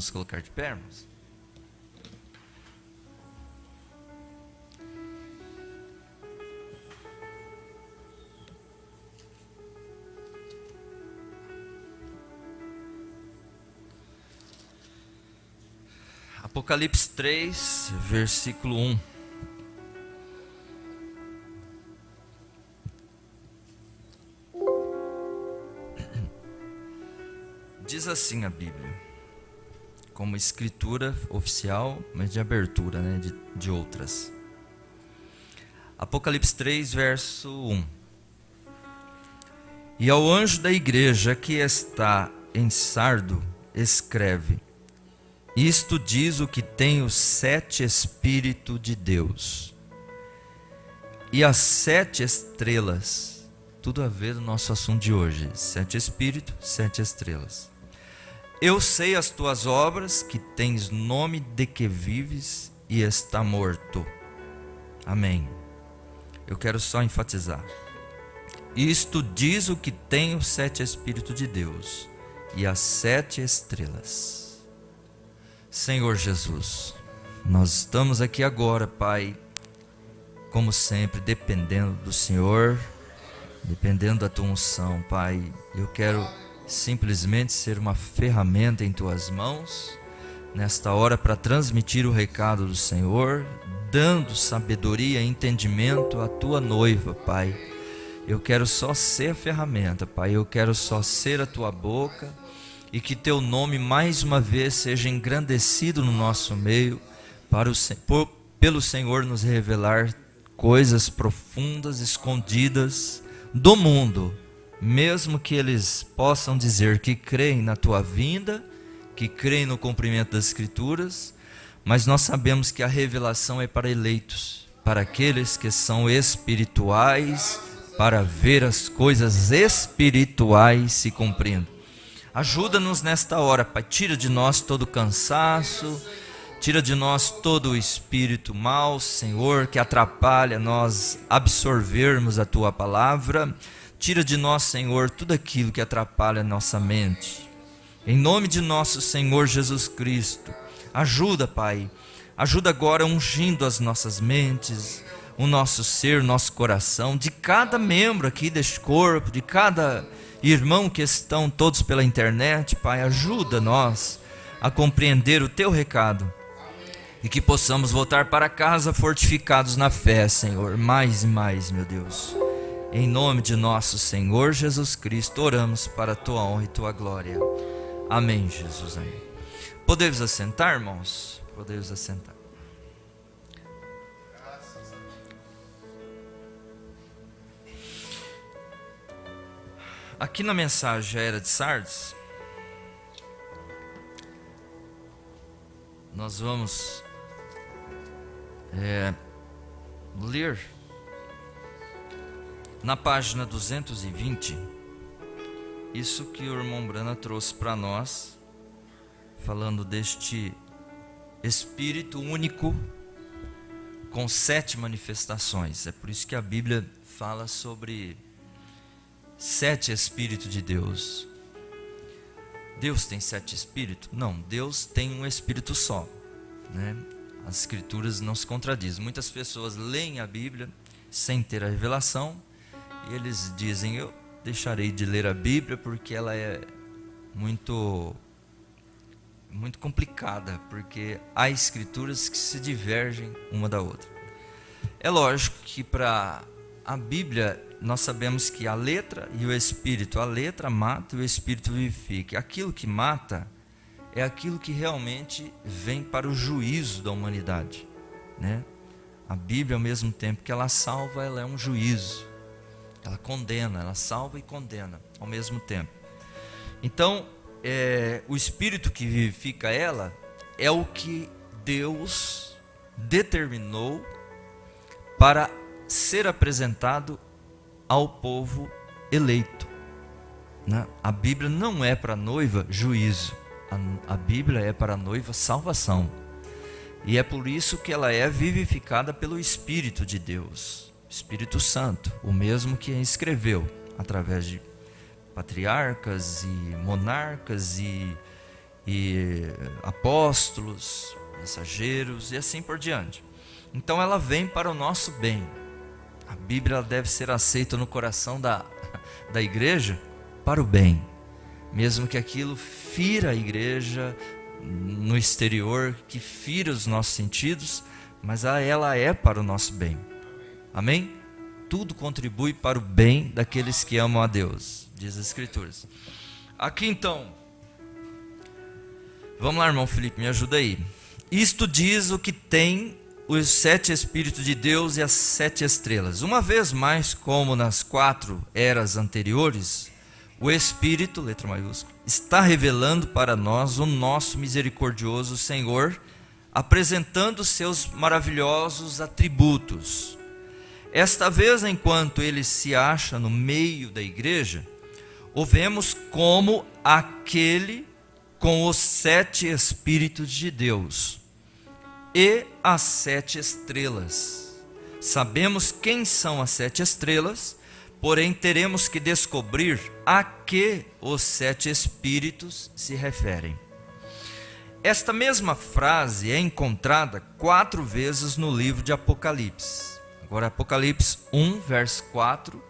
nos colocar de pé, irmãos? Apocalipse 3, versículo 1. Diz assim a Bíblia, como escritura oficial, mas de abertura, né, de outras. Apocalipse 3, verso 1. E ao anjo da igreja que está em Sardo, escreve: isto diz o que tem os 7 Espíritos de Deus e as 7 estrelas. Tudo a ver no nosso assunto de hoje. 7 Espíritos, 7 estrelas. Eu sei as tuas obras, que tens nome de que vives e está morto. Amém. Eu quero só enfatizar. Isto diz o que tem os 7 Espíritos de Deus e as 7 estrelas. Senhor Jesus, nós estamos aqui agora, Pai, como sempre, dependendo do Senhor, dependendo da Tua unção, Pai. Eu quero simplesmente ser uma ferramenta em Tuas mãos, nesta hora, para transmitir o recado do Senhor, dando sabedoria e entendimento à Tua noiva, Pai. Eu quero só ser a ferramenta, Pai. Eu quero só ser a Tua boca, e que Teu nome mais uma vez seja engrandecido no nosso meio, pelo Senhor nos revelar coisas profundas, escondidas do mundo, mesmo que eles possam dizer que creem na Tua vinda, que creem no cumprimento das Escrituras, mas nós sabemos que a revelação é para eleitos, para aqueles que são espirituais, para ver as coisas espirituais se cumprindo. Ajuda-nos nesta hora, Pai. Tira de nós todo o cansaço, tira de nós todo o espírito mau, Senhor, que atrapalha nós absorvermos a Tua palavra. Tira de nós, Senhor, tudo aquilo que atrapalha a nossa mente. Em nome de nosso Senhor Jesus Cristo, ajuda, Pai. Ajuda agora ungindo as nossas mentes, o nosso ser, o nosso coração, de cada membro aqui deste corpo, de cada irmão que estão todos pela internet, Pai. Ajuda nós a compreender o Teu recado e que possamos voltar para casa fortificados na fé, Senhor, mais e mais, meu Deus. Em nome de nosso Senhor Jesus Cristo, oramos para a Tua honra e Tua glória. Amém, Jesus, amém. Podemos assentar, irmãos? Podemos assentar. Aqui na mensagem A Era de Sardes, nós vamos ler na página 220 isso que o irmão Brana trouxe para nós, falando deste Espírito único com 7 manifestações. É por isso que a Bíblia fala sobre 7 Espíritos de Deus. Deus tem 7 Espíritos? Não, Deus tem um Espírito só, né? As Escrituras não se contradizem. Muitas pessoas leem a Bíblia sem ter a revelação, e eles dizem: eu deixarei de ler a Bíblia porque ela é muito complicada, porque há Escrituras que se divergem uma da outra. É lógico que para a Bíblia nós sabemos que a letra e o Espírito, a letra mata e o Espírito vivifica. Aquilo que mata é aquilo que realmente vem para o juízo da humanidade, né? A Bíblia, ao mesmo tempo que ela salva, ela é um juízo. Ela condena, ela salva e condena ao mesmo tempo. Então, o Espírito que vivifica ela é o que Deus determinou para ser apresentado ao povo eleito, né? A Bíblia não é para a noiva juízo, a Bíblia é para a noiva salvação. E é por isso que ela é vivificada pelo Espírito de Deus, Espírito Santo, o mesmo que escreveu através de patriarcas e monarcas e e apóstolos, mensageiros e assim por diante. Então ela vem para o nosso bem. A Bíblia deve ser aceita no coração da igreja para o bem, mesmo que aquilo fira a igreja no exterior, que fira os nossos sentidos, mas ela é para o nosso bem. Amém? Tudo contribui para o bem daqueles que amam a Deus, diz as Escrituras. Aqui então, vamos lá, irmão Felipe, me ajuda aí. Isto diz o que tem os 7 Espíritos de Deus e as 7 estrelas. Uma vez mais, como nas 4 eras anteriores, o Espírito, letra maiúscula, está revelando para nós o nosso misericordioso Senhor, apresentando seus maravilhosos atributos. Esta vez, enquanto ele se acha no meio da igreja, o vemos como aquele com os 7 Espíritos de Deus e as 7 estrelas. Sabemos quem são as 7 estrelas, porém teremos que descobrir a que os 7 Espíritos se referem. Esta mesma frase é encontrada 4 vezes no livro de Apocalipse. Agora Apocalipse 1, verso 4.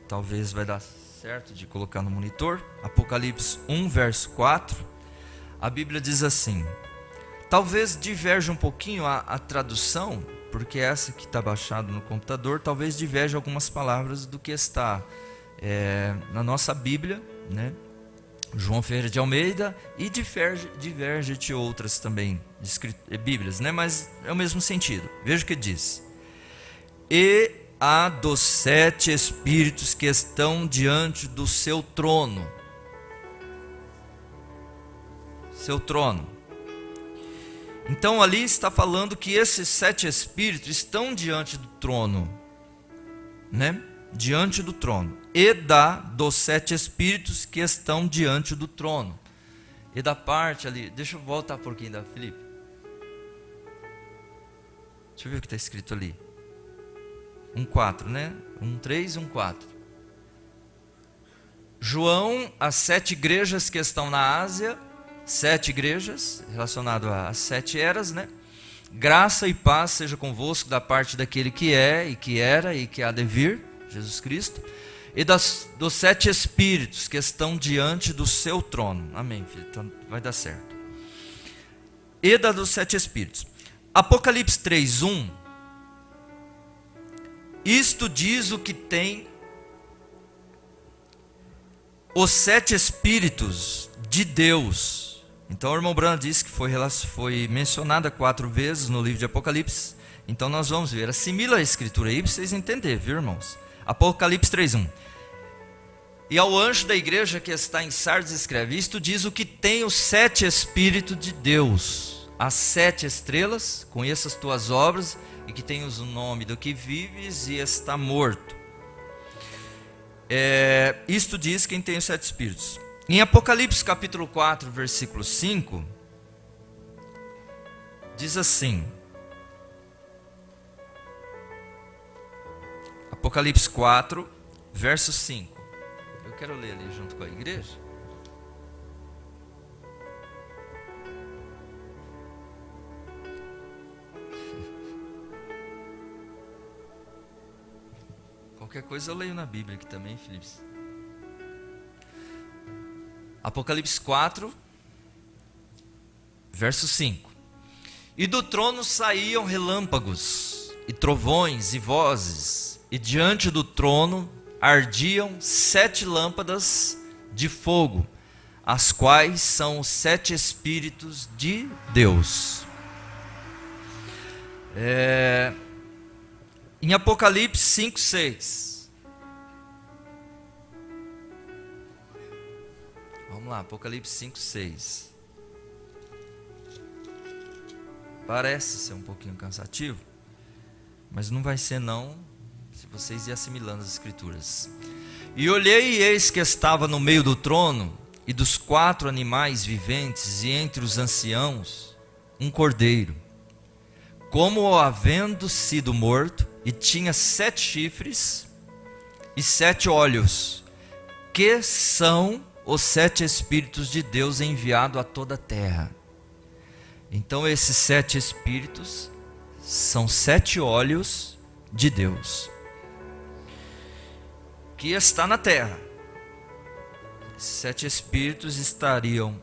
Talvez vai dar certo de colocar no monitor. Apocalipse 1, verso 4. A Bíblia diz assim. Talvez diverja um pouquinho a tradução, porque essa que está baixada no computador, talvez diverja algumas palavras do que está na nossa Bíblia, né? João Ferreira de Almeida, e diverge de outras também Bíblias, né? Mas é o mesmo sentido. Veja o que diz. E a dos 7 Espíritos que estão diante do seu trono. Seu trono. Então ali está falando que esses 7 Espíritos estão diante do trono, né? Diante do trono. E dos 7 Espíritos que estão diante do trono. E da parte ali, deixa eu voltar um pouquinho da Felipe. Deixa eu ver o que está escrito ali. 1,4, né? 1,3 e 1,4. João, as 7 igrejas que estão na Ásia, 7 igrejas, relacionado às 7 eras, né? Graça e paz seja convosco da parte daquele que é, e que era, e que há de vir, Jesus Cristo, e dos 7 Espíritos que estão diante do seu trono. Amém, filho? Então vai dar certo. E dos 7 Espíritos. Apocalipse 3:1. Isto diz o que tem os 7 Espíritos de Deus. Então o irmão Branham disse que foi mencionada 4 vezes no livro de Apocalipse. Então nós vamos ver. Assimila a escritura aí para vocês entenderem, viu, irmãos? Apocalipse 3:1. E ao anjo da igreja que está em Sardes escreve: isto diz o que tem os 7 Espíritos de Deus, as 7 estrelas, conheça as tuas obras, e que tens o nome do que vives e está morto. Isto diz quem tem os 7 Espíritos. Em Apocalipse capítulo 4, versículo 5, diz assim. Apocalipse 4, verso 5. Eu quero ler ali junto com a igreja. Qualquer coisa eu leio na Bíblia aqui também, Felipe. Apocalipse 4, verso 5. E do trono saíam relâmpagos, e trovões, e vozes, e diante do trono ardiam 7 lâmpadas de fogo, as quais são os 7 Espíritos de Deus. Em Apocalipse 5, 6. Vamos lá, Apocalipse 5, 6. Parece ser um pouquinho cansativo, mas não vai ser não, se vocês irem assimilando as escrituras. E olhei e eis que estava no meio do trono, e dos 4 animais viventes, e entre os anciãos, um cordeiro, como havendo sido morto, e tinha 7 chifres e 7 olhos, que são os 7 Espíritos de Deus enviados a toda a terra. Então esses 7 Espíritos são 7 olhos de Deus que está na terra. Esses 7 Espíritos estariam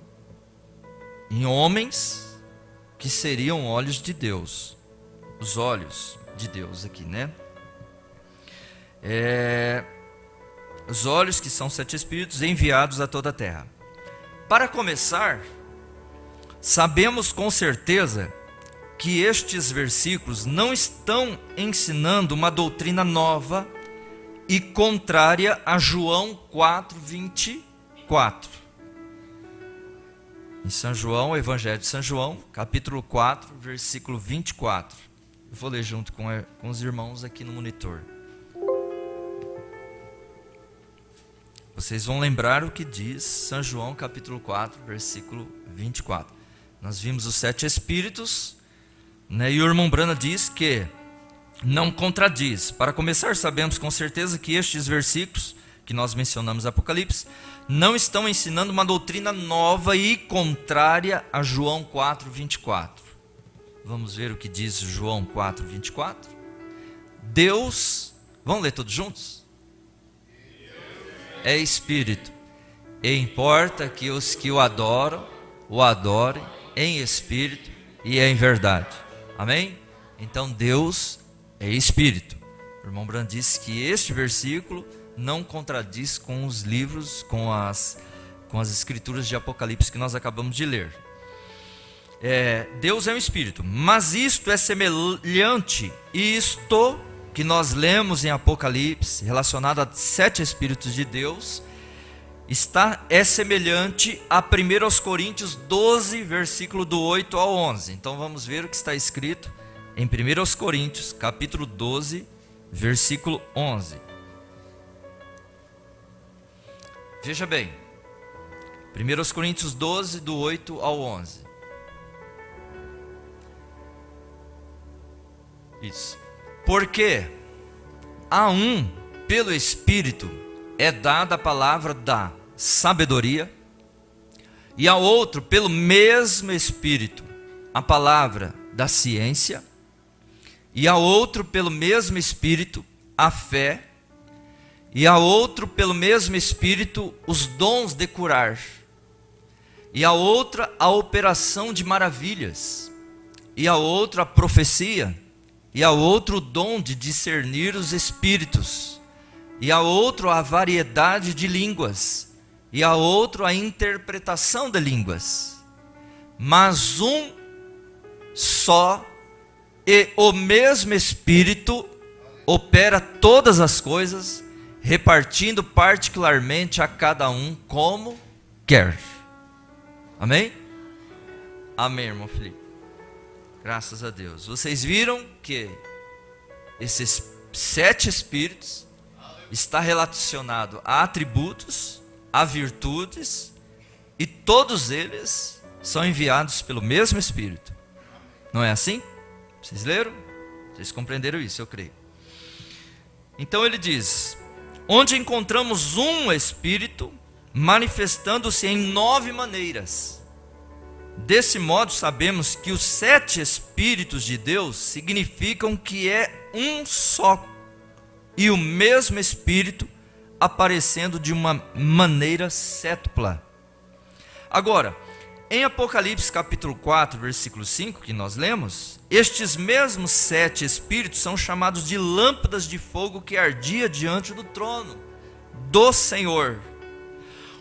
em homens que seriam olhos de Deus. Os olhos de Deus aqui, né? Os olhos que são 7 Espíritos enviados a toda a terra. Para começar, sabemos com certeza que estes versículos não estão ensinando uma doutrina nova e contrária a João 4:24. Em São João, Evangelho de São João, capítulo 4, versículo 24. Eu vou ler junto com os irmãos aqui no monitor. Vocês vão lembrar o que diz São João, capítulo 4, versículo 24. Nós vimos os 7 Espíritos, né? E o irmão Brana diz que não contradiz. Para começar, sabemos com certeza que estes versículos que nós mencionamos em Apocalipse não estão ensinando uma doutrina nova e contrária a João 4:24. Vamos ver o que diz João 4:24. Deus, vamos ler todos juntos? É Espírito, e importa que os que o adoram, o adorem em Espírito e em verdade. Amém? Então Deus é Espírito. O irmão Brand disse que este versículo não contradiz com os livros, com as escrituras de Apocalipse que nós acabamos de ler. Deus é um Espírito, mas isto é semelhante, isto que nós lemos em Apocalipse, relacionado a 7 Espíritos de Deus, é semelhante a 1 Coríntios 12, versículo do 8 ao 11. Então vamos ver o que está escrito em 1 Coríntios, capítulo 12, versículo 11. Veja bem, 1 Coríntios 12, do 8 ao 11. Isso. Porque a um, pelo Espírito, é dada a palavra da sabedoria, e a outro, pelo mesmo Espírito, a palavra da ciência, e a outro, pelo mesmo Espírito, a fé, e a outro, pelo mesmo Espírito, os dons de curar, e a outra, a operação de maravilhas, e a outra, a profecia, e a outro o dom de discernir os espíritos, e a outro a variedade de línguas, e a outro a interpretação de línguas. Mas um só e o mesmo Espírito opera todas as coisas, repartindo particularmente a cada um como quer. Amém? Amém, irmão Felipe. Graças a Deus. Vocês viram que esses 7 Espíritos está relacionado a atributos, a virtudes, e todos eles são enviados pelo mesmo Espírito. Não é assim? Vocês leram? Vocês compreenderam isso, eu creio. Então ele diz: onde encontramos um Espírito manifestando-se em 9 maneiras. Desse modo sabemos que os 7 Espíritos de Deus significam que é um só e o mesmo Espírito aparecendo de uma maneira sétupla. Agora, em Apocalipse capítulo 4, versículo 5, que nós lemos, estes mesmos 7 Espíritos são chamados de lâmpadas de fogo que ardia diante do trono do Senhor.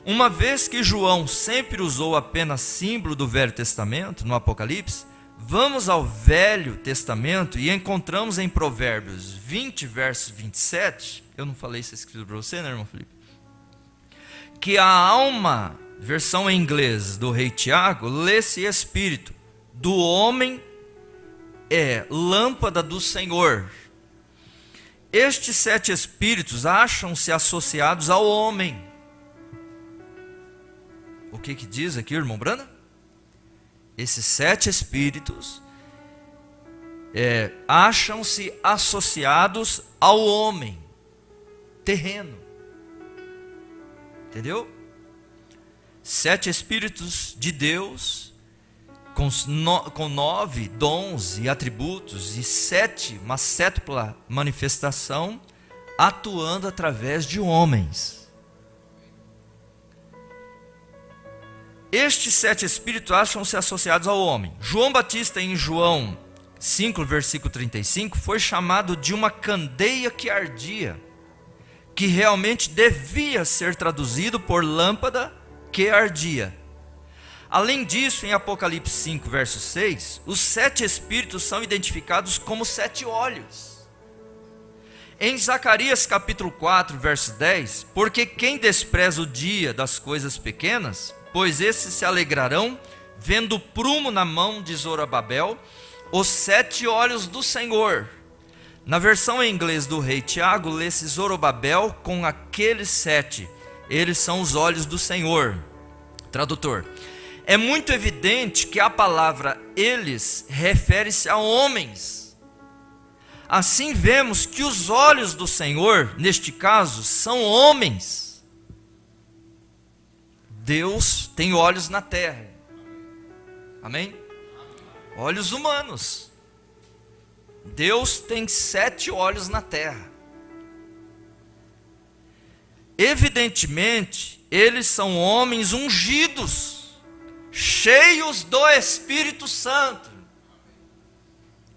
Uma vez que João sempre usou apenas símbolo do Velho Testamento, no Apocalipse, vamos ao Velho Testamento e encontramos em Provérbios 20, verso 27, eu não falei isso escrito para você, né, irmão Felipe? Que a alma, versão em inglês do rei Tiago, lê-se espírito, do homem é lâmpada do Senhor. Estes 7 espíritos acham-se associados ao homem. O que diz aqui, irmão Brana? Esses 7 espíritos acham-se associados ao homem terreno. Entendeu? 7 Espíritos de Deus, com 9 dons e atributos, e uma sétupla manifestação, atuando através de homens. Estes 7 Espíritos acham-se associados ao homem. João Batista, em João 5, versículo 35, foi chamado de uma candeia que ardia, que realmente devia ser traduzido por lâmpada que ardia. Além disso, em Apocalipse 5, verso 6, os 7 Espíritos são identificados como 7 olhos. Em Zacarias capítulo 4, verso 10, porque quem despreza o dia das coisas pequenas, pois esses se alegrarão, vendo o prumo na mão de Zorobabel, os 7 olhos do Senhor. Na versão em inglês do rei Tiago, lê-se Zorobabel com aqueles 7. Eles são os olhos do Senhor. Tradutor. É muito evidente que a palavra eles refere-se a homens. Assim vemos que os olhos do Senhor, neste caso, são homens. Deus tem olhos na terra. Amém? Olhos humanos. Deus tem 7 olhos na terra. Evidentemente, eles são homens ungidos, cheios do Espírito Santo.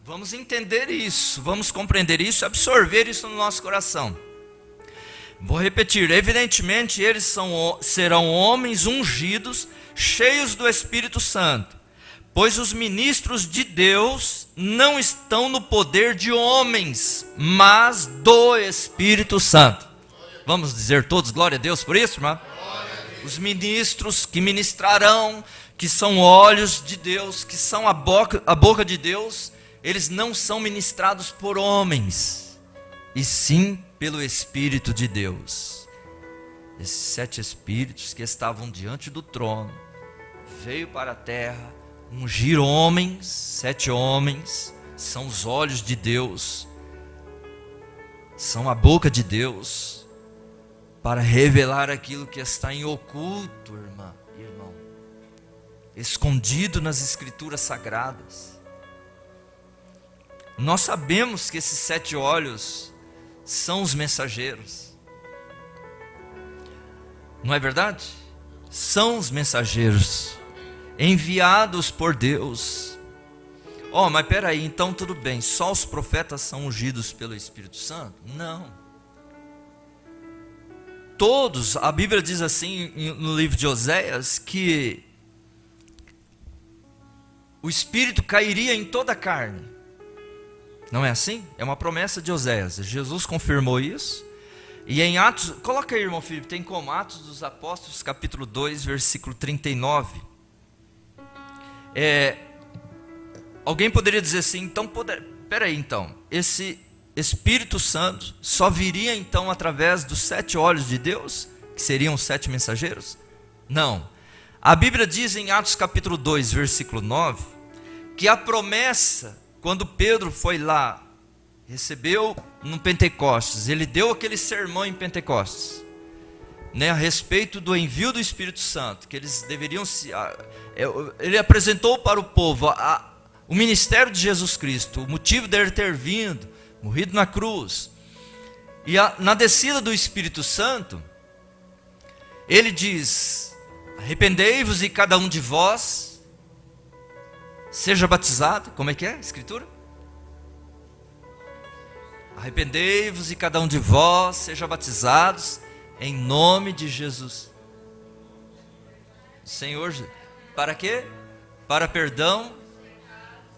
Vamos entender isso, vamos compreender isso, absorver isso no nosso coração. Vou repetir, evidentemente eles serão homens ungidos, cheios do Espírito Santo, pois os ministros de Deus não estão no poder de homens, mas do Espírito Santo. Vamos dizer todos glória a Deus por isso, irmão? Os ministros que ministrarão, que são olhos de Deus, que são a boca de Deus, eles não são ministrados por homens, e sim pelo Espírito de Deus. Esses 7 Espíritos que estavam diante do trono, veio para a terra, ungir homens, 7 homens, são os olhos de Deus, são a boca de Deus, para revelar aquilo que está em oculto, irmão, escondido nas Escrituras Sagradas. Nós sabemos que esses 7 olhos são os mensageiros, não é verdade? São os mensageiros enviados por Deus. Mas peraí, então tudo bem, só os profetas são ungidos pelo Espírito Santo? Não. Todos, a Bíblia diz assim no livro de Oséias, que o Espírito cairia em toda a carne. Não é assim? É uma promessa de Oséias. Jesus confirmou isso. E em Atos, coloca aí, irmão Felipe, tem como? Atos dos Apóstolos, capítulo 2, versículo 39. Alguém poderia dizer assim, então, peraí então, esse Espírito Santo só viria então através dos 7 olhos de Deus, que seriam os 7 mensageiros? Não. A Bíblia diz em Atos capítulo 2, versículo 9, que a promessa, quando Pedro foi lá, recebeu no Pentecostes, ele deu aquele sermão em Pentecostes, a respeito do envio do Espírito Santo, que eles deveriam ele apresentou para o povo o ministério de Jesus Cristo, o motivo dele ter vindo, morrido na cruz, e na descida do Espírito Santo, ele diz: arrependei-vos e cada um de vós seja batizado. Como é que é a Escritura? Arrependei-vos e cada um de vós seja batizados em nome de Jesus, Senhor. Para quê? Para perdão,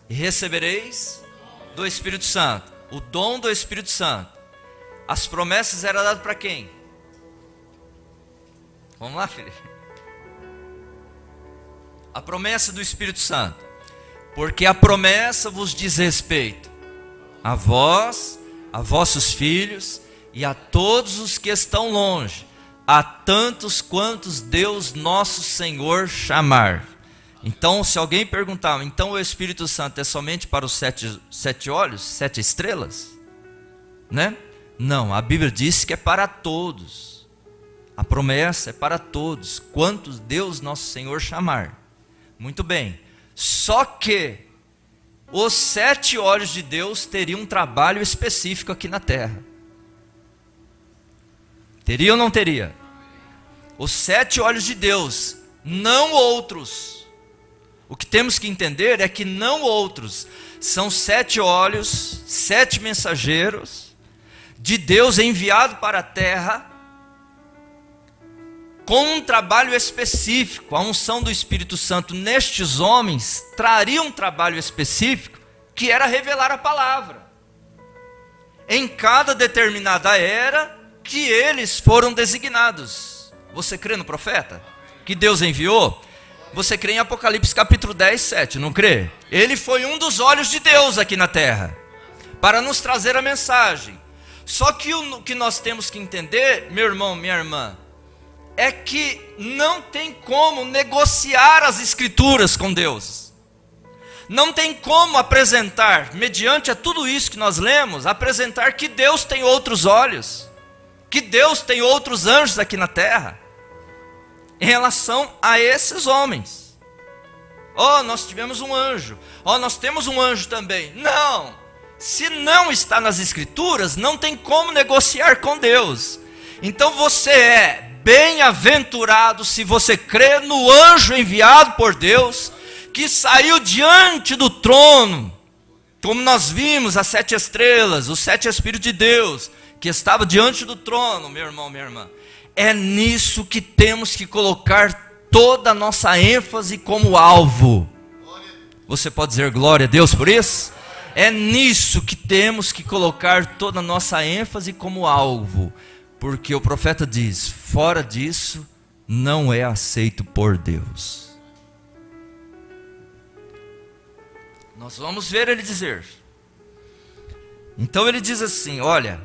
e recebereis do Espírito Santo. O dom do Espírito Santo. As promessas eram dadas para quem? Vamos lá, Felipe. A promessa do Espírito Santo. Porque a promessa vos diz respeito a vós, a vossos filhos e a todos os que estão longe, a tantos quantos Deus nosso Senhor chamar. Então, se alguém perguntar, então o Espírito Santo é somente para os 7 olhos, 7 estrelas? Né? Não, a Bíblia diz que é para todos. A promessa é para todos, quantos Deus nosso Senhor chamar. Muito bem, só que os 7 olhos de Deus teriam um trabalho específico aqui na terra. Teria ou não teria? Os 7 olhos de Deus, não outros. O que temos que entender é que não outros. São 7 olhos, 7 mensageiros de Deus enviado para a terra, com um trabalho específico. A unção do Espírito Santo nestes homens traria um trabalho específico, que era revelar a palavra em cada determinada era que eles foram designados. Você crê no profeta que Deus enviou? Você crê em Apocalipse capítulo 10, 7, não crê? Ele foi um dos olhos de Deus aqui na terra, para nos trazer a mensagem. Só que o que nós temos que entender, meu irmão, minha irmã, é que não tem como negociar as escrituras com Deus. Não tem como apresentar, mediante a tudo isso que nós lemos, apresentar que Deus tem outros olhos, que Deus tem outros anjos aqui na terra, em relação a esses homens. Nós tivemos um anjo, nós temos um anjo também. Não, se não está nas escrituras, não tem como negociar com Deus. Então você é bem-aventurado se você crê no anjo enviado por Deus, que saiu diante do trono, como nós vimos as 7 estrelas, os 7 Espíritos de Deus, que estava diante do trono, meu irmão, minha irmã. É nisso que temos que colocar toda a nossa ênfase como alvo. Você pode dizer glória a Deus por isso? É nisso que temos que colocar toda a nossa ênfase como alvo. Porque o profeta diz, fora disso, não é aceito por Deus. Nós vamos ver ele dizer. Então ele diz assim, olha,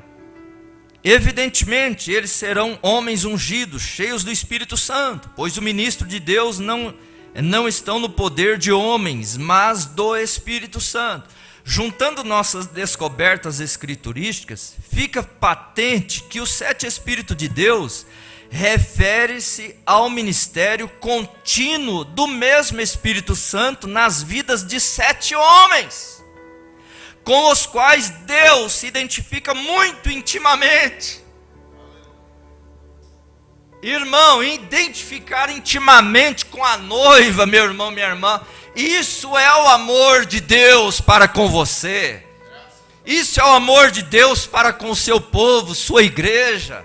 evidentemente eles serão homens ungidos, cheios do Espírito Santo, pois o ministro de Deus não estão no poder de homens, mas do Espírito Santo. Juntando nossas descobertas escriturísticas, fica patente que os 7 Espíritos de Deus refere-se ao ministério contínuo do mesmo Espírito Santo nas vidas de 7 homens, com os quais Deus se identifica muito intimamente. Irmão, identificar intimamente com a noiva, meu irmão, minha irmã, isso é o amor de Deus para com você. Isso é o amor de Deus para com o seu povo, sua igreja.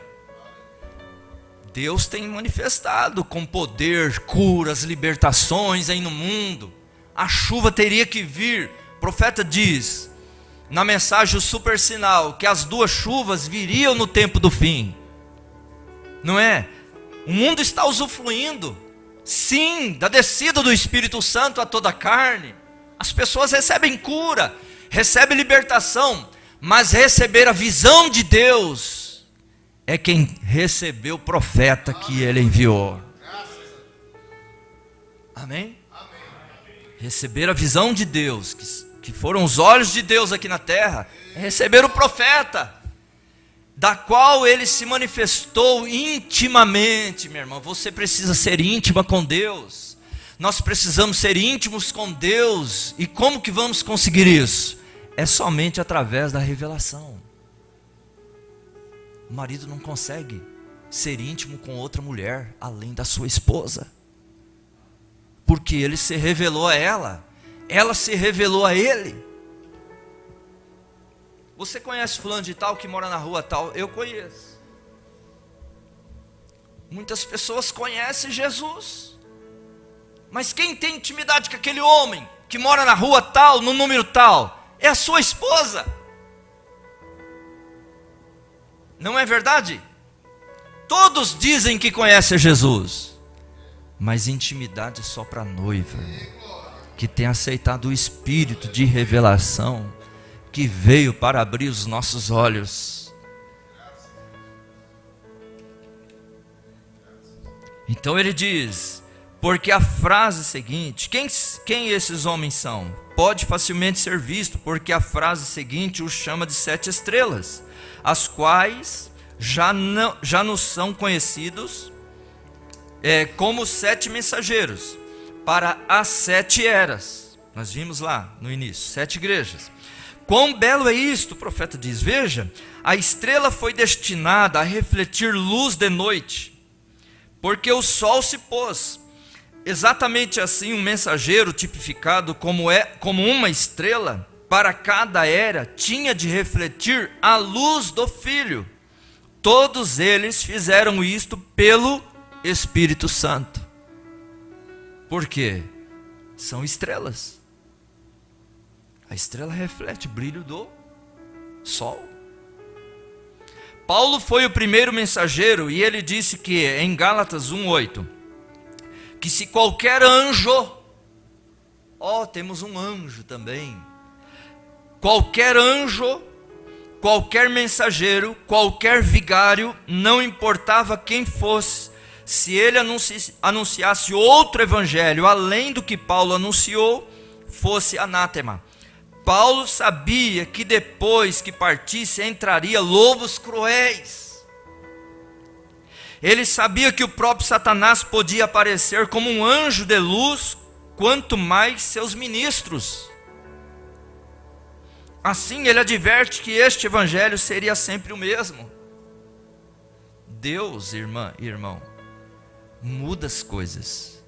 Deus tem manifestado com poder, curas, libertações aí no mundo. A chuva teria que vir. O profeta diz, na mensagem o super sinal, que as 2 chuvas viriam no tempo do fim. Não é? O mundo está usufruindo, sim, da descida do Espírito Santo a toda a carne. As pessoas recebem cura, recebem libertação, mas receber a visão de Deus é quem recebeu o profeta que ele enviou. Amém? Receber a visão de Deus, que foram os olhos de Deus aqui na terra, é receber o profeta, da qual ele se manifestou intimamente. Minha irmã, você precisa ser íntima com Deus. Nós precisamos ser íntimos com Deus. E como que vamos conseguir isso? É somente através da revelação. O marido não consegue ser íntimo com outra mulher além da sua esposa, porque ele se revelou a ela, ela se revelou a ele. Você conhece fulano de tal que mora na rua tal? Eu conheço. Muitas pessoas conhecem Jesus, mas quem tem intimidade com aquele homem que mora na rua tal, no número tal, é a sua esposa. Não é verdade? Todos dizem que conhecem Jesus, mas intimidade é só para a noiva, que tem aceitado o Espírito de revelação, que veio para abrir os nossos olhos. Então ele diz, porque a frase seguinte, quem esses homens são? Pode facilmente ser visto, porque a frase seguinte os chama de 7 estrelas, as quais já nos são conhecidos como 7 mensageiros para as 7 eras. Nós vimos lá no início, 7 igrejas. Quão belo é isto, o profeta diz: veja, a estrela foi destinada a refletir luz de noite, porque o sol se pôs. Exatamente assim, um mensageiro tipificado como uma estrela, para cada era, tinha de refletir a luz do Filho. Todos eles fizeram isto pelo Espírito Santo. Por quê? São estrelas. A estrela reflete o brilho do sol. Paulo foi o primeiro mensageiro, e ele disse que, em Gálatas 1:8, que se qualquer anjo, temos um anjo também, qualquer anjo, qualquer mensageiro, qualquer vigário, não importava quem fosse, se ele anunciasse outro evangelho além do que Paulo anunciou, fosse anátema. Paulo sabia que depois que partisse entraria lobos cruéis. Ele sabia que o próprio Satanás podia aparecer como um anjo de luz, quanto mais seus ministros. Assim ele adverte que este evangelho seria sempre o mesmo. Deus, irmã e irmão, muda as coisas,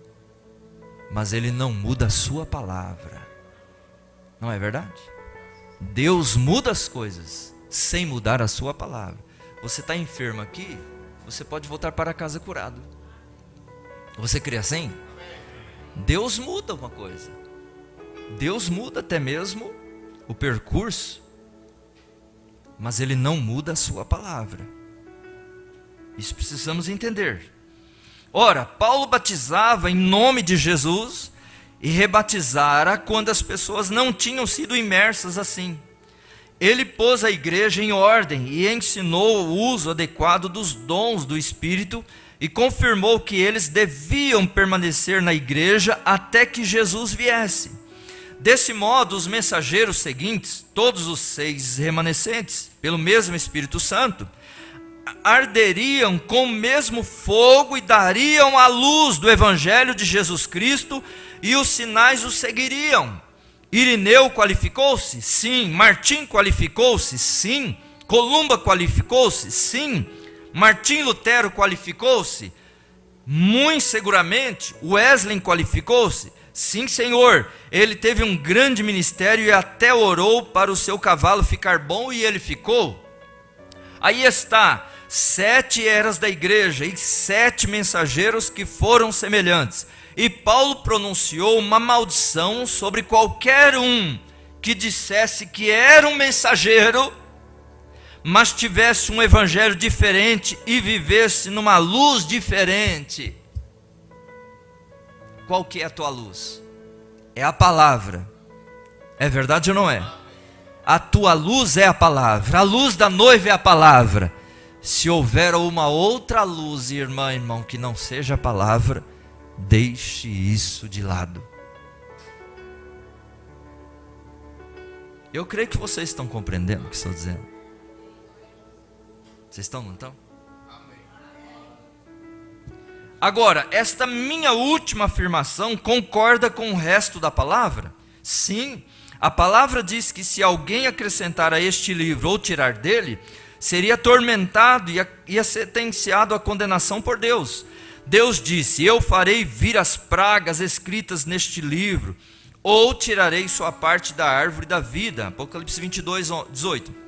mas ele não muda a sua palavra. Não é verdade? Deus muda as coisas sem mudar a sua palavra. Você está enfermo aqui, você pode voltar para casa curado. Você crê assim? Deus muda uma coisa. Deus muda até mesmo o percurso, mas ele não muda a sua palavra. Isso precisamos entender. Ora, Paulo batizava em nome de Jesus e rebatizara quando as pessoas não tinham sido imersas assim. Ele pôs a igreja em ordem e ensinou o uso adequado dos dons do Espírito e confirmou que eles deviam permanecer na igreja até que Jesus viesse. Desse modo, os mensageiros seguintes, todos os 6 remanescentes, pelo mesmo Espírito Santo, arderiam com o mesmo fogo e dariam a luz do Evangelho de Jesus Cristo, e os sinais os seguiriam. Irineu qualificou-se? Sim. Martim qualificou-se? Sim. Columba qualificou-se? Sim. Martim Lutero qualificou-se? Muito seguramente. Wesley qualificou-se? Sim, Senhor. Ele teve um grande ministério e até orou para o seu cavalo ficar bom, e ele ficou. Aí está, 7 eras da igreja e 7 mensageiros que foram semelhantes. E Paulo pronunciou uma maldição sobre qualquer um que dissesse que era um mensageiro, mas tivesse um evangelho diferente e vivesse numa luz diferente. Qual que é a tua luz? É a palavra. É verdade ou não é? A tua luz é a palavra. A luz da noiva é a palavra. Se houver uma outra luz, irmã e irmão, que não seja a palavra, deixe isso de lado. Eu creio que vocês estão compreendendo o que estou dizendo. Vocês estão, não estão? Agora, esta minha última afirmação concorda com o resto da palavra? Sim, a palavra diz que se alguém acrescentar a este livro ou tirar dele, seria atormentado e ia sentenciado à condenação por Deus. Deus disse: eu farei vir as pragas escritas neste livro, ou tirarei sua parte da árvore da vida. Apocalipse 22:18.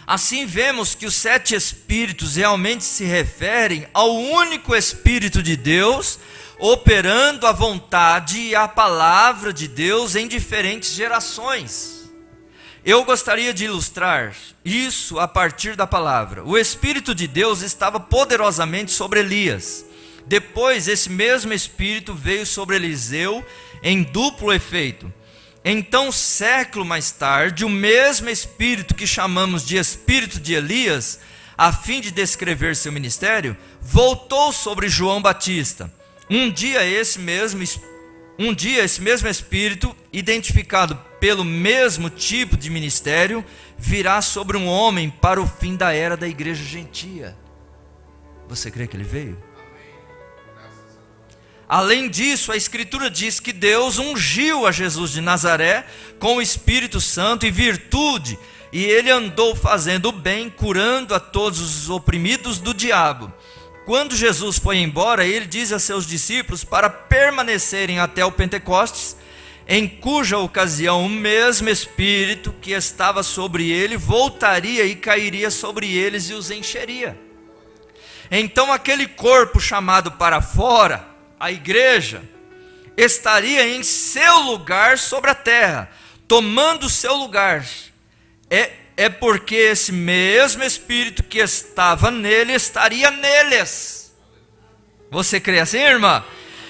Assim vemos que os 7 Espíritos realmente se referem ao único Espírito de Deus, operando a vontade e a palavra de Deus em diferentes gerações. Eu gostaria de ilustrar isso a partir da palavra. O Espírito de Deus estava poderosamente sobre Elias. Depois, esse mesmo Espírito veio sobre Eliseu em duplo efeito. Então, século mais tarde, o mesmo Espírito que chamamos de Espírito de Elias, a fim de descrever seu ministério, voltou sobre João Batista. Um dia esse mesmo Espírito identificado pelo mesmo tipo de ministério, virá sobre um homem para o fim da era da igreja gentia. Você crê que ele veio? Além disso, a Escritura diz que Deus ungiu a Jesus de Nazaré com o Espírito Santo e virtude, e ele andou fazendo o bem, curando a todos os oprimidos do diabo. Quando Jesus foi embora, ele diz a seus discípulos para permanecerem até o Pentecostes, em cuja ocasião o mesmo Espírito que estava sobre ele voltaria e cairia sobre eles e os encheria. Então aquele corpo chamado para fora, a igreja, estaria em seu lugar sobre a terra, tomando seu lugar. É porque esse mesmo Espírito que estava nele, estaria neles. Você crê assim, irmã?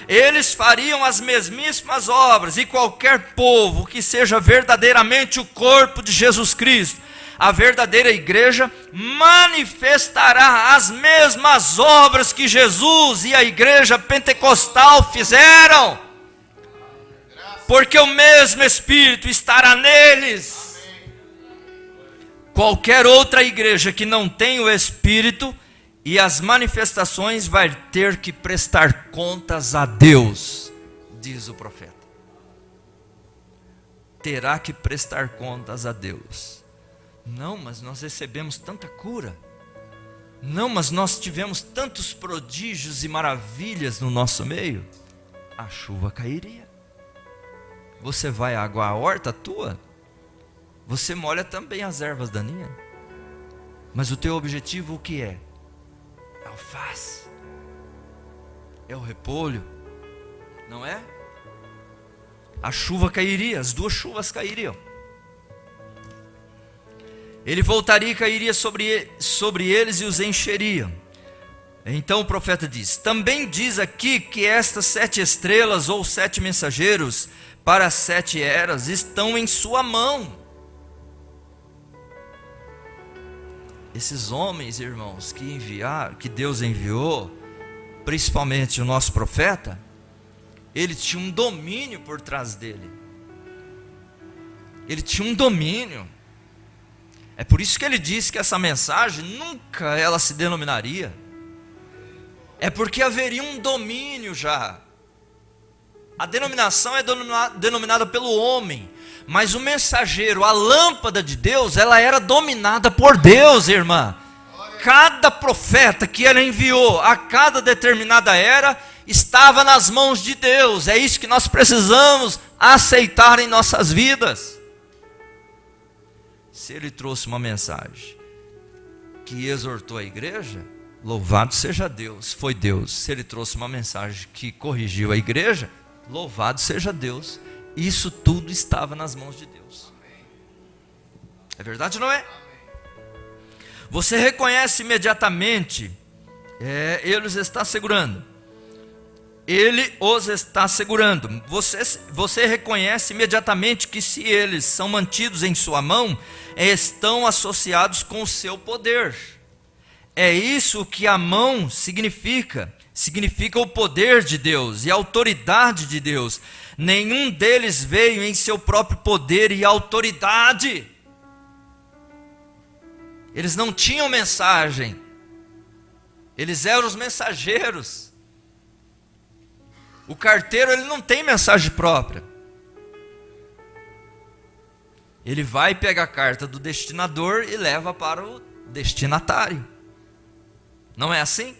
Eles fariam as mesmíssimas obras, e qualquer povo que seja verdadeiramente o corpo de Jesus Cristo, a verdadeira igreja, manifestará as mesmas obras que Jesus e a igreja pentecostal fizeram, porque o mesmo Espírito estará neles. Qualquer outra igreja que não tem o Espírito e as manifestações vai ter que prestar contas a Deus, diz o profeta. Terá que prestar contas a Deus. Não, mas nós recebemos tanta cura. Não, mas nós tivemos tantos prodígios e maravilhas no nosso meio. A chuva cairia. Você vai aguar a horta tua? Você molha também as ervas daninhas. Mas o teu objetivo o que é? É alface. É o repolho. Não é? A chuva cairia, as duas chuvas cairiam. Ele voltaria e cairia sobre eles e os encheria. Então o profeta diz, também diz aqui que estas 7 estrelas ou 7 mensageiros para as 7 eras estão em sua mão. Esses homens, irmãos, que Deus enviou, principalmente o nosso profeta, ele tinha um domínio por trás dele. Ele tinha um domínio. É por isso que ele disse que essa mensagem nunca ela se denominaria. É porque haveria um domínio já. A denominação é denominada pelo homem, mas o mensageiro, a lâmpada de Deus, ela era dominada por Deus, irmã. Cada profeta que ele enviou a cada determinada era, estava nas mãos de Deus. É isso que nós precisamos aceitar em nossas vidas. Se ele trouxe uma mensagem que exortou a igreja, louvado seja Deus, foi Deus. Se ele trouxe uma mensagem que corrigiu a igreja, louvado seja Deus. Isso tudo estava nas mãos de Deus. É verdade ou não é? Você reconhece imediatamente, ele os está segurando. Ele os está segurando. Você reconhece imediatamente que se eles são mantidos em sua mão, estão associados com o seu poder. É isso que a mão significa. Significa o poder de Deus e a autoridade de Deus. Nenhum deles veio em seu próprio poder e autoridade. Eles não tinham mensagem. Eles eram os mensageiros. O carteiro, ele não tem mensagem própria. Ele vai pegar a carta do destinador e leva para o destinatário. Não é assim?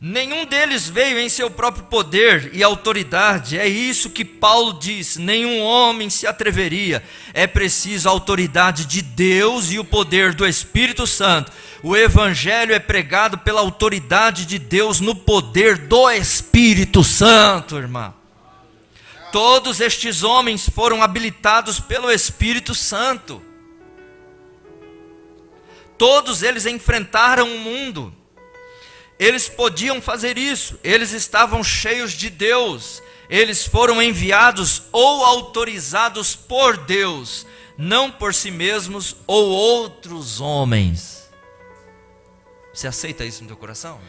Nenhum deles veio em seu próprio poder e autoridade. É isso que Paulo diz. Nenhum homem se atreveria. É preciso a autoridade de Deus e o poder do Espírito Santo. O evangelho é pregado pela autoridade de Deus no poder do Espírito Santo, irmão. Todos estes homens foram habilitados pelo Espírito Santo. Todos eles enfrentaram o mundo. Eles podiam fazer isso, eles estavam cheios de Deus, eles foram enviados ou autorizados por Deus, não por si mesmos ou outros homens. Você aceita isso no teu coração?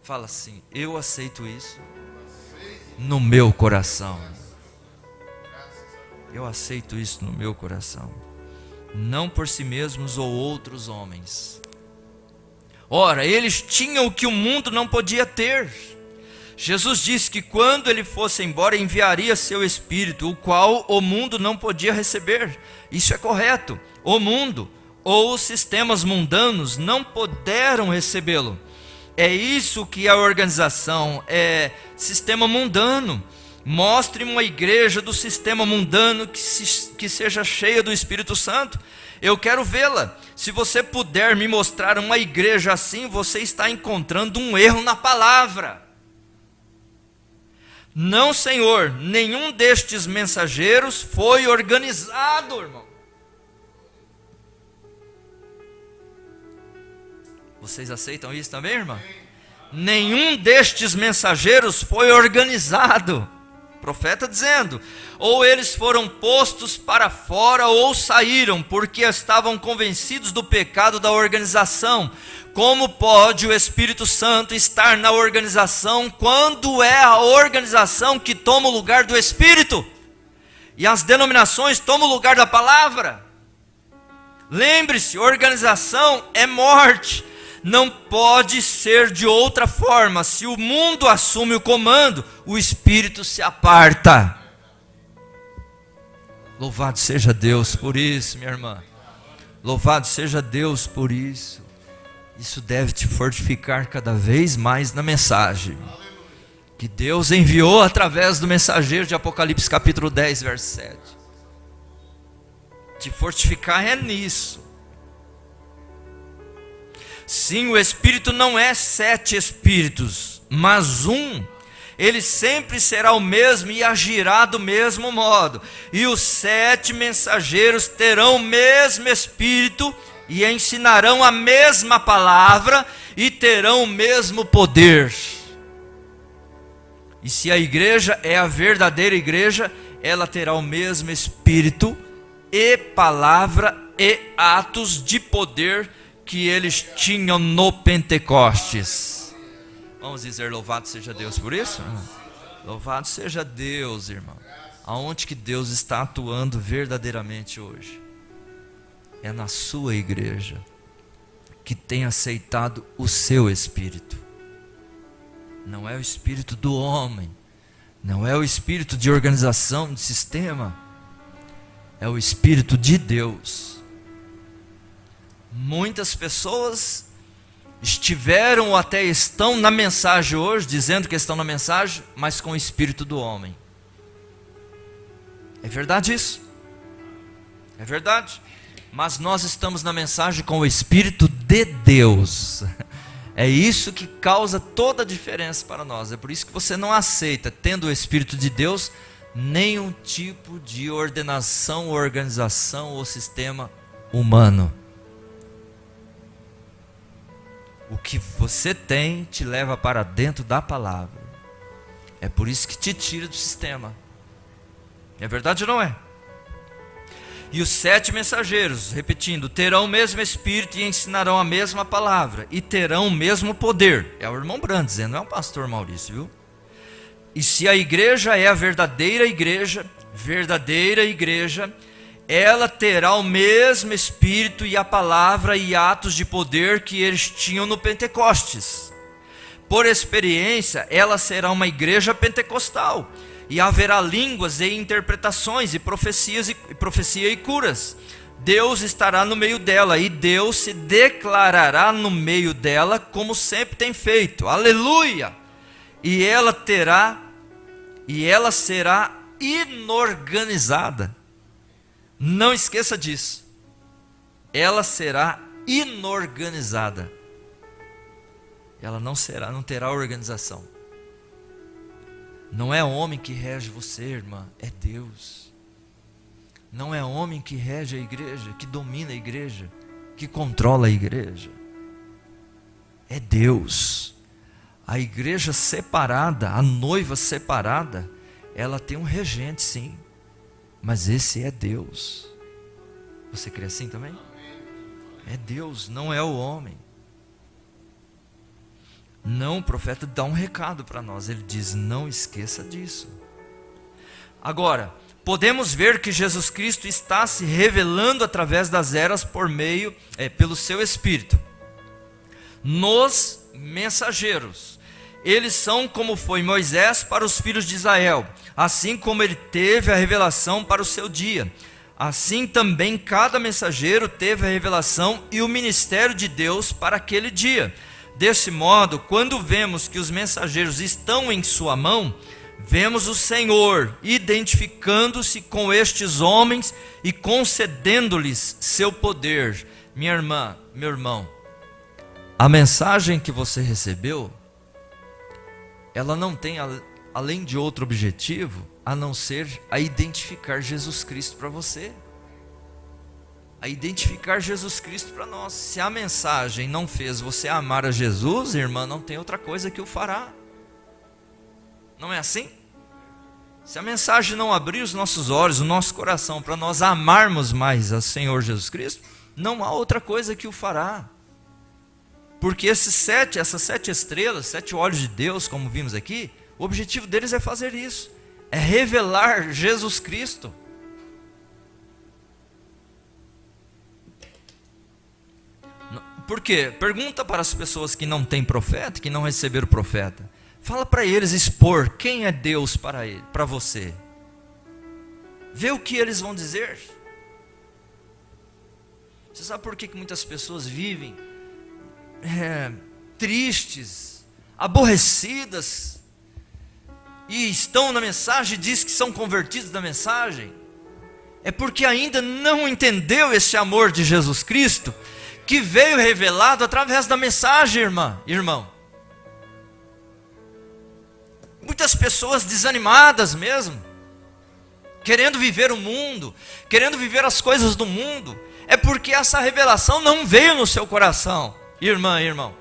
Fala assim, eu aceito isso no meu coração. Eu aceito isso no meu coração. Não por si mesmos ou outros homens. Ora, eles tinham o que o mundo não podia ter. Jesus disse que quando ele fosse embora, enviaria seu Espírito, o qual o mundo não podia receber. Isso é correto. O mundo ou os sistemas mundanos não puderam recebê-lo. É isso que a organização é sistema mundano. Mostre uma igreja do sistema mundano que seja cheia do Espírito Santo. Eu quero vê-la. Se você puder me mostrar uma igreja assim, você está encontrando um erro na palavra. Não, Senhor, nenhum destes mensageiros foi organizado, irmão. Vocês aceitam isso também, irmão? Nenhum destes mensageiros foi organizado. Profeta dizendo, ou eles foram postos para fora ou saíram, porque estavam convencidos do pecado da organização. Como pode o Espírito Santo estar na organização, quando é a organização que toma o lugar do Espírito? E as denominações tomam o lugar da palavra? Lembre-se, organização é morte. Não pode ser de outra forma. Se o mundo assume o comando, o Espírito se aparta. Louvado seja Deus por isso, minha irmã. Louvado seja Deus por isso. Isso deve te fortificar cada vez mais na mensagem que Deus enviou através do mensageiro de Apocalipse capítulo 10, verso 7. Te fortificar é nisso. Sim, o Espírito não é 7 espíritos, mas um. Ele sempre será o mesmo e agirá do mesmo modo. E os 7 mensageiros terão o mesmo Espírito e ensinarão a mesma palavra e terão o mesmo poder. E se a igreja é a verdadeira igreja, ela terá o mesmo Espírito e palavra e atos de poder que eles tinham no Pentecostes. Vamos dizer louvado seja Deus por isso? Louvado seja Deus, irmão. Aonde que Deus está atuando verdadeiramente hoje? É na sua igreja, que tem aceitado o seu Espírito. Não é o Espírito do homem, não é o Espírito de organização, de sistema. É o Espírito de Deus. Muitas pessoas estiveram ou até estão na mensagem hoje, dizendo que estão na mensagem, mas com o espírito do homem. É verdade isso? É verdade. Mas nós estamos na mensagem com o Espírito de Deus. É isso que causa toda a diferença para nós. É por isso que você não aceita, tendo o Espírito de Deus, nenhum tipo de ordenação, organização ou sistema humano. O que você tem te leva para dentro da palavra. É por isso que te tira do sistema. É verdade ou não é? E os 7 mensageiros, repetindo, terão o mesmo Espírito e ensinarão a mesma palavra. E terão o mesmo poder. É o irmão Brando dizendo, não é o pastor Maurício, viu? E se a igreja é a verdadeira igreja, ela terá o mesmo Espírito e a palavra e atos de poder que eles tinham no Pentecostes. Por experiência, ela será uma igreja pentecostal. E haverá línguas e interpretações e profecia e curas. Deus estará no meio dela e Deus se declarará no meio dela como sempre tem feito. Aleluia! E ela será inorganizada. Não esqueça disso. Ela será inorganizada. Ela não terá organização. Não é homem que rege você, irmã, é Deus. Não é homem que rege a igreja, que domina a igreja, que controla a igreja. É Deus. A igreja separada, a noiva separada, ela tem um regente, sim. Mas esse é Deus. Você crê assim também? É Deus, não é o homem. Não, o profeta dá um recado para nós. Ele diz, não esqueça disso. Agora, podemos ver que Jesus Cristo está se revelando através das eras pelo seu Espírito. Nos mensageiros, eles são como foi Moisés para os filhos de Israel, assim como ele teve a revelação para o seu dia. Assim também cada mensageiro teve a revelação e o ministério de Deus para aquele dia. Desse modo, quando vemos que os mensageiros estão em sua mão, vemos o Senhor identificando-se com estes homens e concedendo-lhes seu poder. Minha irmã, meu irmão, a mensagem que você recebeu, ela não tem além de outro objetivo, a não ser a identificar Jesus Cristo para você. A identificar Jesus Cristo para nós. Se a mensagem não fez você amar a Jesus, irmã, não tem outra coisa que o fará. Não é assim? Se a mensagem não abrir os nossos olhos, o nosso coração, para nós amarmos mais ao Senhor Jesus Cristo, não há outra coisa que o fará. Porque essas 7 estrelas, 7 olhos de Deus, como vimos aqui, o objetivo deles é fazer isso. É revelar Jesus Cristo. Por quê? Pergunta para as pessoas que não têm profeta, que não receberam profeta. Fala para eles expor quem é Deus para você. Vê o que eles vão dizer. Você sabe por que muitas pessoas vivem tristes, aborrecidas, e estão na mensagem e diz que são convertidos da mensagem? É porque ainda não entendeu esse amor de Jesus Cristo, que veio revelado através da mensagem, irmão. Muitas pessoas desanimadas mesmo, querendo viver o mundo, querendo viver as coisas do mundo, é porque essa revelação não veio no seu coração, irmão.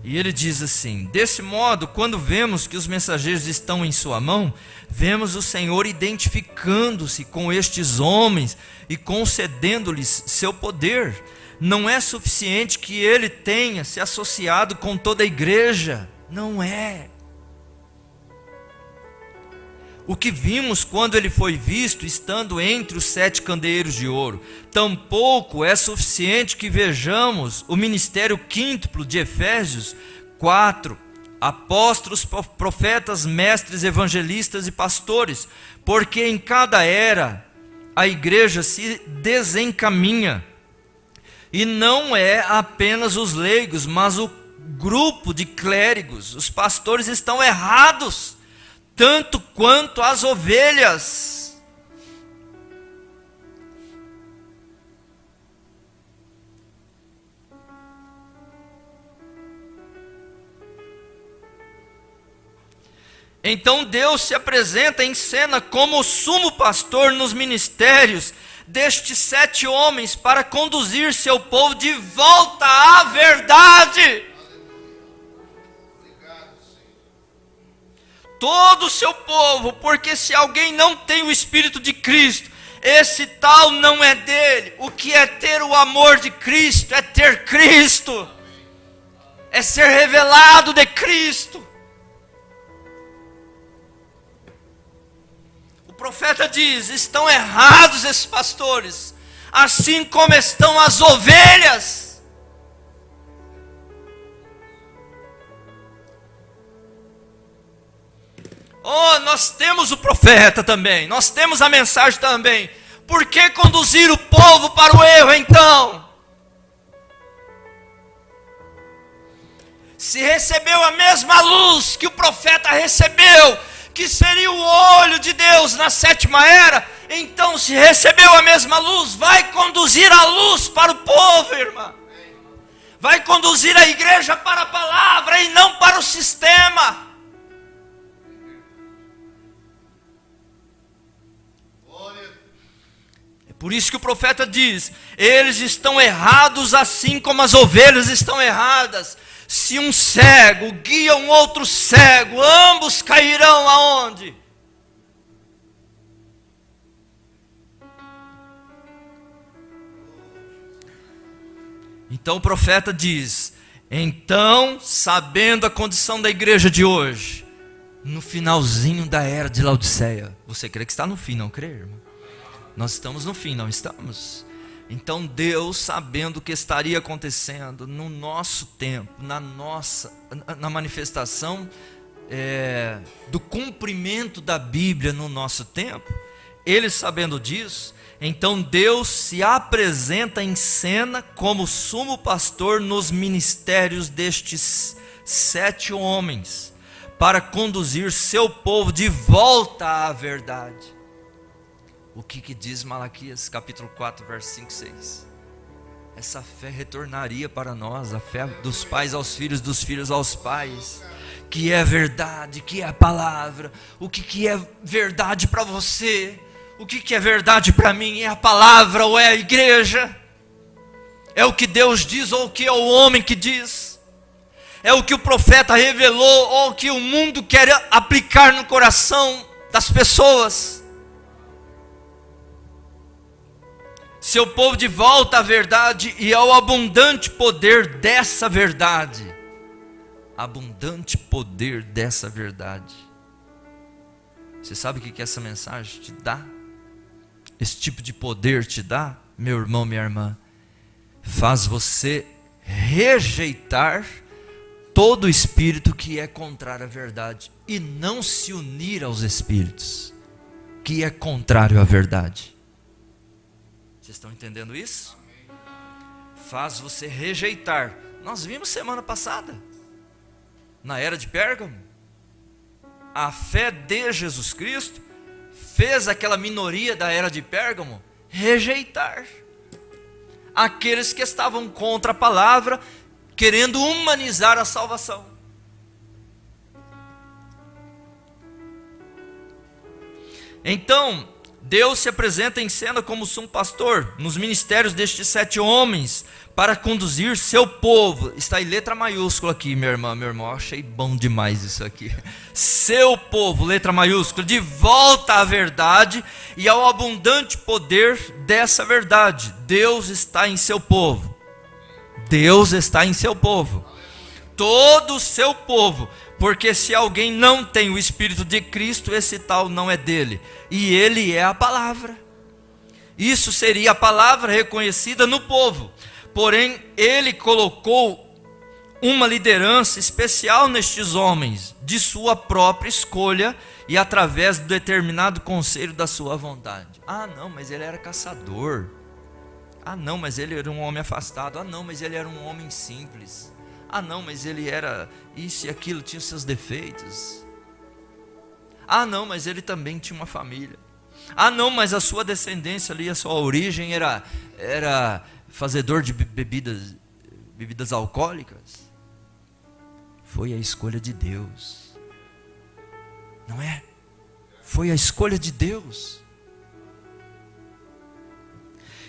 E ele diz assim: desse modo, quando vemos que os mensageiros estão em sua mão, vemos o Senhor identificando-se com estes homens e concedendo-lhes seu poder. Não é suficiente que ele tenha se associado com toda a igreja. Não é. O que vimos quando ele foi visto estando entre os 7 candeeiros de ouro, tampouco é suficiente que vejamos o ministério quíntuplo de Efésios 4, apóstolos, profetas, mestres, evangelistas e pastores, porque em cada era a igreja se desencaminha, e não é apenas os leigos, mas o grupo de clérigos. Os pastores estão errados, tanto quanto as ovelhas. Então Deus se apresenta em cena como o sumo pastor nos ministérios destes 7 homens para conduzir seu povo de volta à verdade. Todo o seu povo, porque se alguém não tem o Espírito de Cristo, esse tal não é dele. O que é ter o amor de Cristo? É ter Cristo, é ser revelado de Cristo. O profeta diz: estão errados esses pastores, assim como estão as ovelhas. Oh, nós temos o profeta também, nós temos a mensagem também. Por que conduzir o povo para o erro então? Se recebeu a mesma luz que o profeta recebeu, que seria o olho de Deus na 7ª era, então se recebeu a mesma luz, vai conduzir a luz para o povo, irmã. Vai conduzir a igreja para a palavra e não para o sistema. Por isso que o profeta diz: eles estão errados assim como as ovelhas estão erradas. Se um cego guia um outro cego, ambos cairão aonde? Então o profeta diz: então, sabendo a condição da igreja de hoje, no finalzinho da era de Laodiceia. Você crê que está no fim, não crê, irmão? Nós estamos no fim, não estamos? Então Deus, sabendo o que estaria acontecendo no nosso tempo, na manifestação do cumprimento da Bíblia no nosso tempo, Ele sabendo disso, então Deus se apresenta em cena como sumo pastor nos ministérios destes 7 homens, para conduzir seu povo de volta à verdade. O que diz Malaquias capítulo 4, verso 5 e 6? Essa fé retornaria para nós, a fé dos pais aos filhos, dos filhos aos pais, que é verdade, que é a palavra. O que é verdade para você? O que é verdade para mim? É a palavra ou é a igreja? É o que Deus diz ou o que é o homem que diz? É o que o profeta revelou ou o que o mundo quer aplicar no coração das pessoas? Seu povo de volta à verdade e ao abundante poder dessa verdade. Abundante poder dessa verdade. Você sabe o que essa mensagem te dá? Esse tipo de poder te dá, meu irmão, minha irmã? Faz você rejeitar todo espírito que é contrário à verdade e não se unir aos espíritos que é contrário à verdade. Vocês estão entendendo isso? Faz você rejeitar. Nós vimos semana passada, na era de Pérgamo, a fé de Jesus Cristo fez aquela minoria da era de Pérgamo rejeitar aqueles que estavam contra a palavra, querendo humanizar a salvação. Então Deus se apresenta em cena como sumo pastor nos ministérios destes 7 homens para conduzir seu povo. Está em letra maiúscula aqui, minha irmã, meu irmão. Eu achei bom demais isso aqui. Seu povo, letra maiúscula, de volta à verdade e ao abundante poder dessa verdade. Deus está em seu povo. Deus está em seu povo. Todo o seu povo. Porque se alguém não tem o Espírito de Cristo, esse tal não é dele. E ele é a palavra. Isso seria a palavra reconhecida no povo. Porém, ele colocou uma liderança especial nestes homens, de sua própria escolha e através do determinado conselho da sua vontade. Ah, não, mas ele era caçador. Ah, não, mas ele era um homem afastado. Ah, não, mas ele era um homem simples. Ah, não, mas ele era isso e aquilo, tinha seus defeitos. Ah, não, mas ele também tinha uma família. Ah, não, mas a sua descendência ali, a sua origem era fazedor de bebidas alcoólicas. Foi a escolha de Deus. Não é? Foi a escolha de Deus.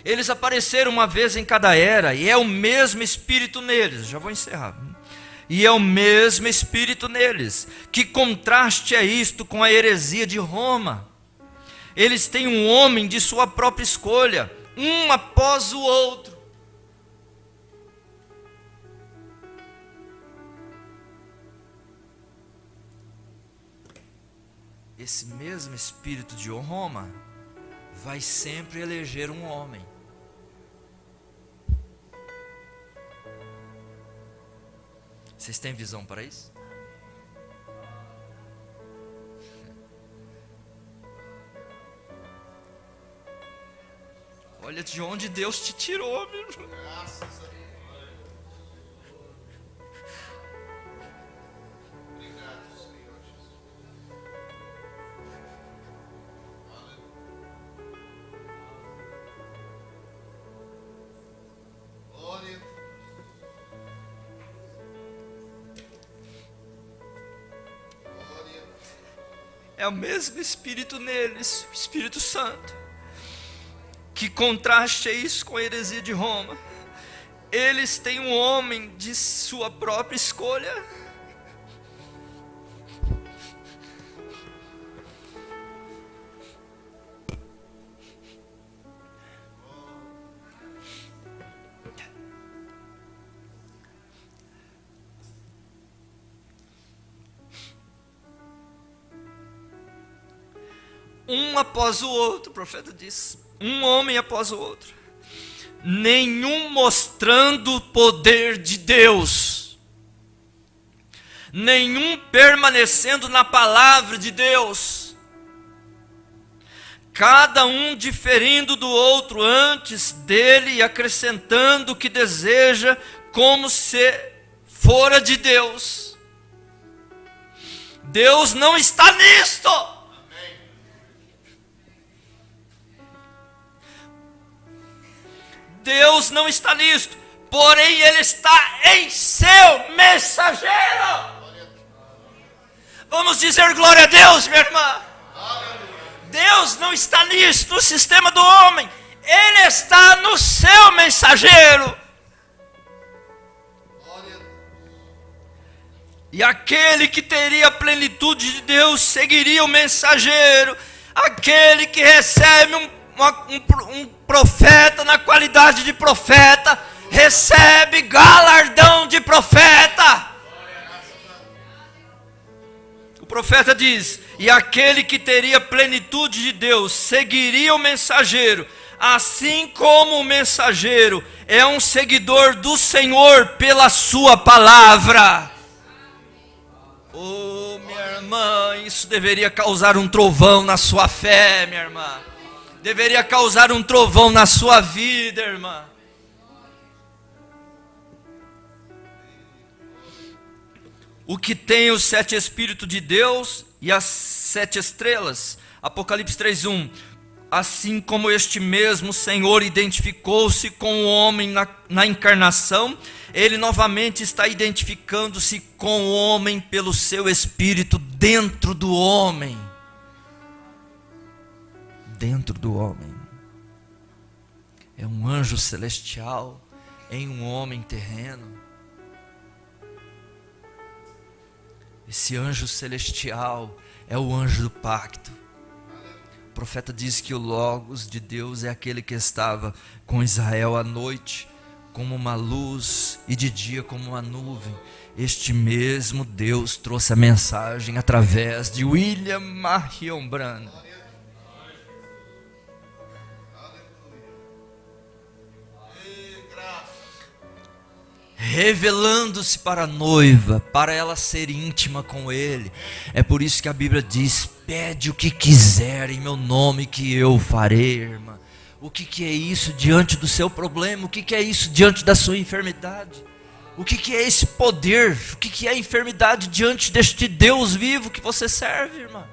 Eles apareceram uma vez em cada era, e é o mesmo Espírito neles. Já vou encerrar. E é o mesmo Espírito neles. Que contraste é isto com a heresia de Roma? Eles têm um homem de sua própria escolha, um após o outro. Esse mesmo Espírito de Roma vai sempre eleger um homem. Vocês têm visão para isso? Olha de onde Deus te tirou, meu irmão. Graças a Deus. Obrigado, Senhor Jesus. Glória. É o mesmo Espírito neles, o Espírito Santo. Que contraste é isso com a heresia de Roma? Eles têm um homem de sua própria escolha. um após o outro, o profeta diz, um homem após o outro, nenhum mostrando o poder de Deus, nenhum permanecendo na palavra de Deus, cada um diferindo do outro antes dele e acrescentando o que deseja, como se fora de Deus. Deus não está nisto. Deus não está nisto, porém Ele está em seu mensageiro. Vamos dizer glória a Deus, minha irmã. Deus não está nisto, no sistema do homem. Ele está no seu mensageiro. E aquele que teria a plenitude de Deus seguiria o mensageiro. Aquele que recebe um profeta na qualidade de profeta, recebe galardão de profeta. O profeta diz: e aquele que teria a plenitude de Deus seguiria o mensageiro, assim como o mensageiro é um seguidor do Senhor pela sua palavra. Oh, minha irmã, isso deveria causar um trovão na sua fé, minha irmã. Deveria causar um trovão na sua vida, irmã. O que tem os 7 Espíritos de Deus e as 7 estrelas. Apocalipse 3:1. Assim como este mesmo Senhor identificou-se com o homem na encarnação, Ele novamente está identificando-se com o homem pelo seu Espírito dentro do homem. Dentro do homem. É um anjo celestial em um homem terreno. Esse anjo celestial é o anjo do pacto. O profeta diz que o Logos de Deus é aquele que estava com Israel à noite, como uma luz, e de dia como uma nuvem. Este mesmo Deus trouxe a mensagem através de William Marion Branham. Revelando-se para a noiva, para ela ser íntima com Ele. É por isso que a Bíblia diz: pede o que quiser em meu nome que eu farei, irmã. O que é isso diante do seu problema? O que é isso diante da sua enfermidade? O que é esse poder? O que é a enfermidade diante deste Deus vivo que você serve, irmã?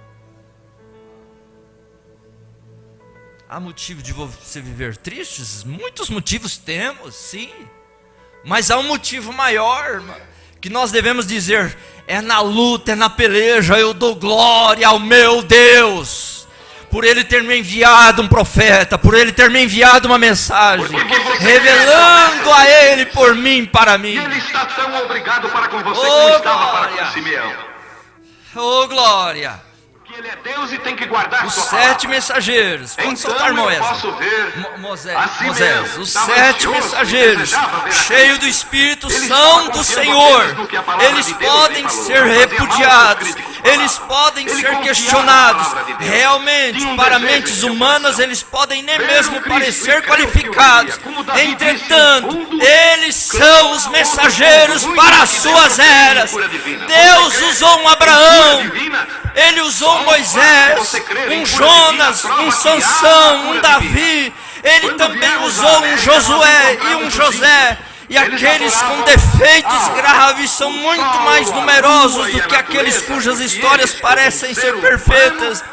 Há motivo de você viver tristes? Muitos motivos temos, sim. Mas há um motivo maior, irmã, que nós devemos dizer: é na luta, é na peleja, eu dou glória ao meu Deus, por Ele ter me enviado um profeta, por Ele ter me enviado uma mensagem, revelando a Ele por mim, para mim. Ele está tão obrigado para com você como estava para com Simeão. Oh, glória! Ele é Deus e tem que guardar os sua 7 mensageiros. Pode então soltar, Moisés. Os 7 mensageiros, cheios do Espírito, são do Senhor. Eles podem ser repudiados, eles podem ser questionados. Realmente, para mentes humanas, eles podem nem mesmo parecer qualificados. Entretanto, eles são os mensageiros para as suas eras. Deus usou um Abraão, Ele usou um Moisés, um Jonas, um Sansão, um Davi. Ele também usou um Josué e um José. E aqueles com defeitos graves são muito mais numerosos do que aqueles cujas histórias parecem ser perfeitas.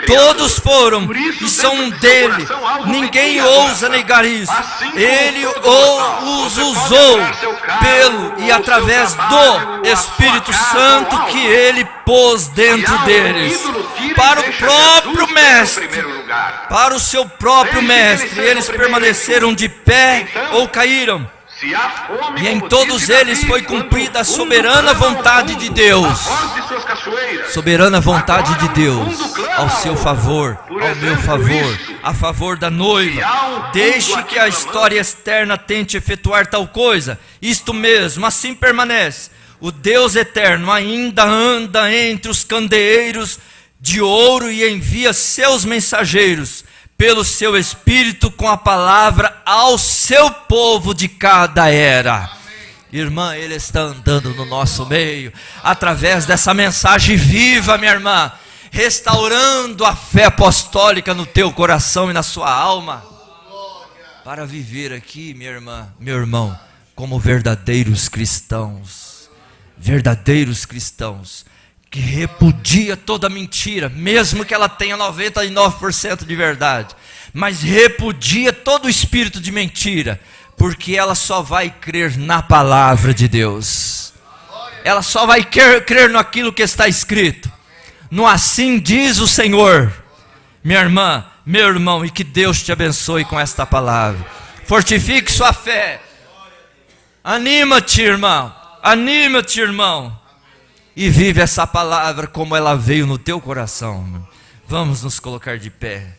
Todos foram e são dele. Ninguém ousa negar isso. Ele os usou pelo e através do Espírito Santo que ele pôs dentro deles, para o próprio mestre, para o seu próprio mestre. Eles permaneceram de pé ou caíram, e em todos eles foi cumprida a soberana vontade de Deus. Soberana vontade de Deus, ao seu favor, ao meu favor, a favor da noiva. Deixe que a história externa tente efetuar tal coisa. Isto mesmo, assim permanece. O Deus eterno ainda anda entre os candeeiros de ouro e envia seus mensageiros pelo seu Espírito com a palavra ao seu povo de cada era. Irmã, Ele está andando no nosso meio, através dessa mensagem viva, minha irmã, restaurando a fé apostólica no teu coração e na sua alma, para viver aqui, minha irmã, meu irmão, como verdadeiros cristãos, que repudia toda mentira, mesmo que ela tenha 99% de verdade, mas repudia todo o espírito de mentira, porque ela só vai crer na palavra de Deus, ela só vai crer naquilo que está escrito, no assim diz o Senhor. Minha irmã, meu irmão, e que Deus te abençoe com esta palavra, fortifique sua fé, anima-te irmão, e vive essa palavra como ela veio no teu coração. Vamos nos colocar de pé.